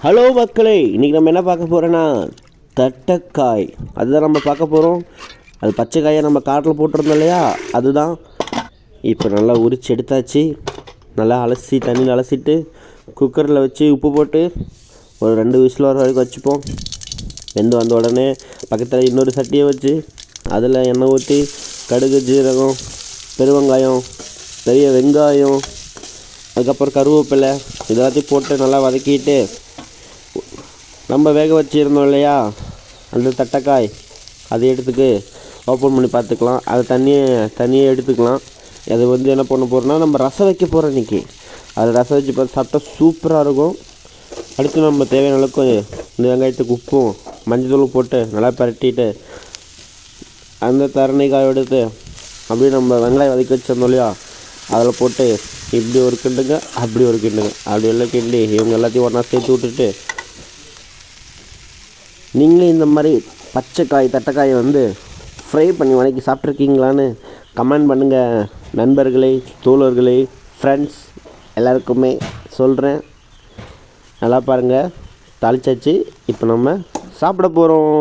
Hello மக்களே, இன்றைக்கி நம்ம என்ன பார்க்க போகிறோன்னா தட்டைக்காய். அதுதான் நம்ம பார்க்க போகிறோம். அது பச்சை காயை நம்ம காட்டில் போட்டிருந்தோம் இல்லையா, அதுதான் இப்போ நல்லா உரித்து எடுத்தாச்சு. நல்லா அலசி தண்ணியில் அலசிட்டு குக்கரில் வச்சு உப்பு போட்டு ஒரு 2 விசில் வர வரைக்கும் வச்சுப்போம். வெந்து வந்த உடனே பக்கத்தில் இன்னொரு சட்டியை வச்சு அதில் எண்ணெய் ஊற்றி கடுகு, ஜீரகம், பெருவெங்காயம், பெரிய வெங்காயம், அதுக்கப்புறம் கருவேப்பிலை இதெல்லாத்தையும் போட்டு நல்லா வதக்கிட்டு நம்ம வேக வச்சுருந்தோம் இல்லையா அந்த தட்டைக்காய், அதை எடுத்துக்கு ஓப்பன் பண்ணி பார்த்துக்கலாம். அது தண்ணியை எடுத்துக்கலாம். அது என்ன பண்ண போகிறோன்னா நம்ம ரசம் வைக்க போகிறோம் இன்றைக்கி. அது ரசம் வச்சு பார்த்து சாப்பிட்டா சூப்பராக இருக்கும். அடுத்து நம்ம தேவையான அளவுக்கு இந்த வெங்காயத்துக்கு உப்பும் மஞ்சள் போட்டு நல்லா பரட்டிட்டு அந்த தரணிக்காய் எடுத்து அப்படியே நம்ம வெங்காயம் வதக்கி வச்சிருந்தோம் இல்லையா அதில் போட்டு இப்படி ஒரு கிண்டுங்க அப்படி ஒரு கிண்டுங்க, அப்படி எல்லாம் கிண்டி இவங்க எல்லாத்தையும் ஒன்றா சேர்த்து விட்டுட்டு நீங்களும் இந்த மாதிரி பச்சைக்காய் தட்டைக்காயை ஃப்ரை பண்ணி வதக்கி சாப்பிட்ருக்கீங்களான்னு கமெண்ட் பண்ணுங்கள். நண்பர்களே, தோழர்களே, ஃப்ரெண்ட்ஸ் எல்லாருக்குமே சொல்கிறேன். நல்லா பாருங்கள், தாளிச்சாச்சு. இப்போ நம்ம சாப்பிட போகிறோம்.